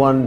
1